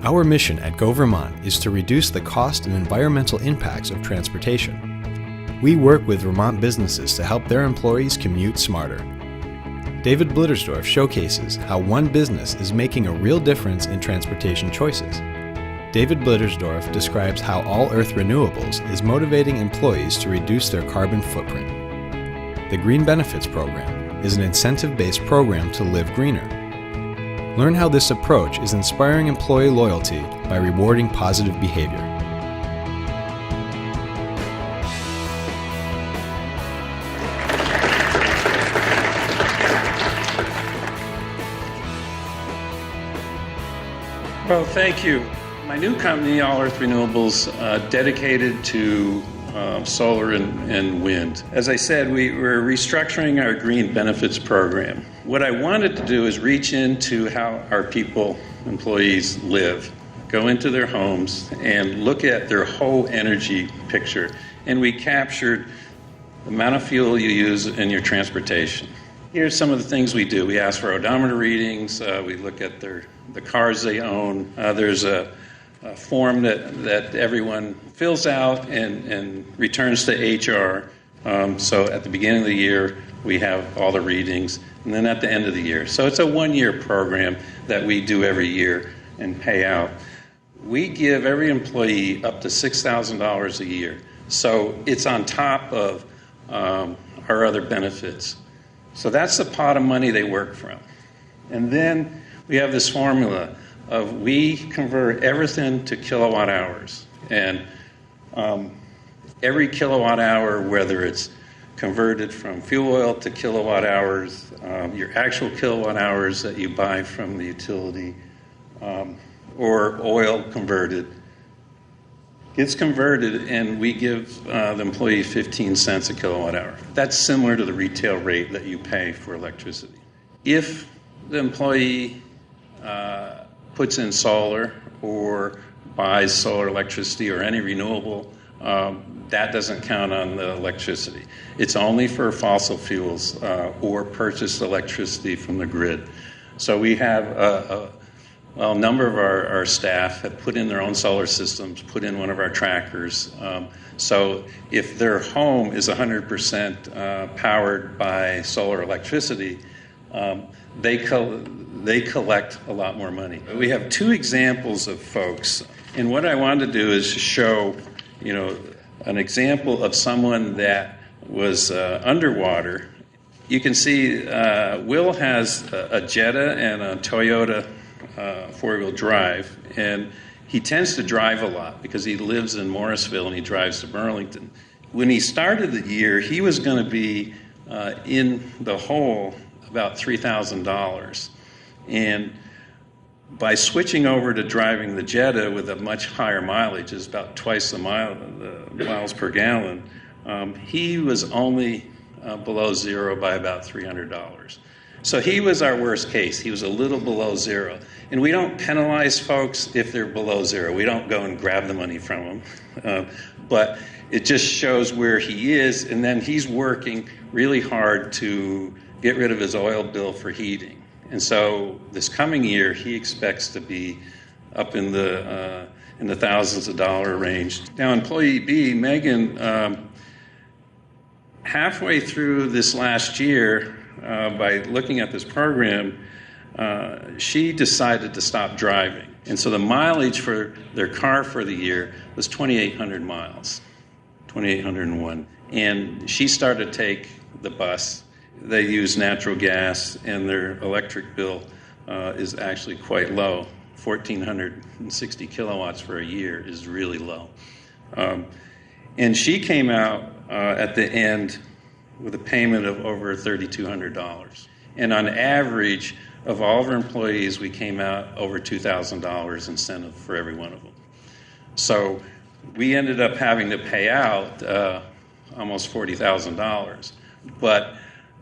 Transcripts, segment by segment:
Our mission at Go Vermont is to reduce the cost and environmental impacts of transportation. We work with Vermont businesses to help their employees commute smarter. David Blittersdorf showcases how one business is making a real difference in transportation choices. David Blittersdorf describes how AllEarth Renewables is motivating employees to reduce their carbon footprint. The Green Benefits Program is an incentive-based program to live greener. Learn how this approach is inspiring employee loyalty by rewarding positive behavior. Well, thank you. My new company, AllEarth Renewables, dedicated to solar and wind. As I said, we're restructuring our Green Benefits Program. What I wanted to do is reach into how our people, employees, live, go into their homes and look at their whole energy picture. And we captured the amount of fuel you use in your transportation. Here's some of the things we do. We ask for odometer readings. We look at the cars they own. There's a form that everyone fills out and returns to HR. So at the beginning of the year, we have all the readings, and then at the end of the year. So it's a one-year program that we do every year and pay out. We give every employee up to $6,000 a year. So it's on top of our other benefits. So that's the pot of money they work from. And then we have this formula of we convert everything to kilowatt hours. And every kilowatt hour, whether it's converted from fuel oil to kilowatt hours, your actual kilowatt hours that you buy from the utility, or oil converted, gets converted and we give the employee 15 cents a kilowatt hour. That's similar to the retail rate that you pay for electricity. If the employee puts in solar or buys solar electricity or any renewable, that doesn't count on the electricity. It's only for fossil fuels or purchased electricity from the grid. So we have a number of our staff have put in their own solar systems, put in one of our trackers. So if their home is 100% powered by solar electricity, they collect a lot more money. We have two examples of folks, and what I wanted to do is show, an example of someone that was underwater. You can see Will has a Jetta and a Toyota four-wheel drive, and he tends to drive a lot because he lives in Morrisville and he drives to Burlington. When he started the year, he was going to be in the hole about $3,000. And by switching over to driving the Jetta with a much higher mileage, is about twice the miles per gallon, he was only below zero by about $300. So he was our worst case. He was a little below zero. And we don't penalize folks if they're below zero. We don't go and grab the money from them. But it just shows where he is, and then he's working really hard to get rid of his oil bill for heating. And so this coming year, he expects to be up in the thousands of dollar range. Now, employee B, Megan, halfway through this last year, by looking at this program, she decided to stop driving. And so the mileage for their car for the year was 2,800 miles, 2,801. And she started to take the bus. They use natural gas, and their electric bill is actually quite low. 1,460 kilowatts for a year is really low. And she came out at the end with a payment of over $3,200. And on average, of all of our employees, we came out over $2,000 incentive for every one of them. So we ended up having to pay out almost $40,000. But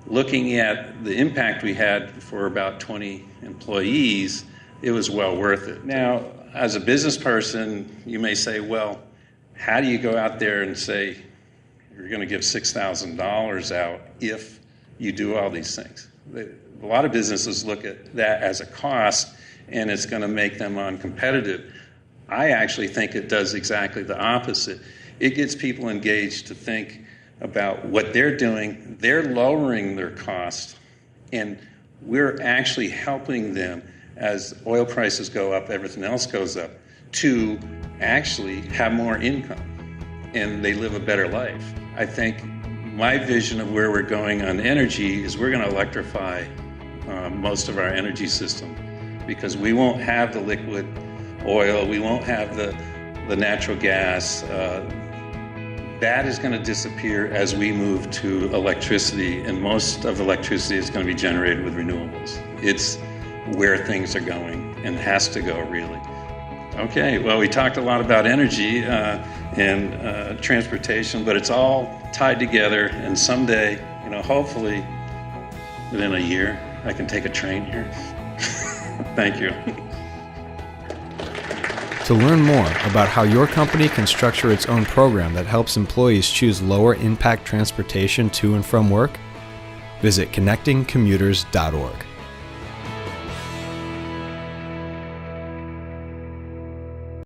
looking at the impact we had for about 20 employees, it was well worth it. Now, as a business person, you may say, well, how do you go out there and say you're going to give $6,000 out if you do all these things? A lot of businesses look at that as a cost and it's going to make them uncompetitive. I actually think it does exactly the opposite. It gets people engaged to think about what they're doing. They're lowering their costs, and we're actually helping them as oil prices go up, everything else goes up, to actually have more income, and they live a better life. I think my vision of where we're going on energy is we're going to electrify most of our energy system, because we won't have the liquid oil, we won't have the natural gas. That is going to disappear as we move to electricity, and most of electricity is going to be generated with renewables. It's where things are going, and has to go, really. Okay, well, we talked a lot about energy and transportation, but it's all tied together, and someday, hopefully within a year, I can take a train here. Thank you. To learn more about how your company can structure its own program that helps employees choose lower impact transportation to and from work, visit connectingcommuters.org.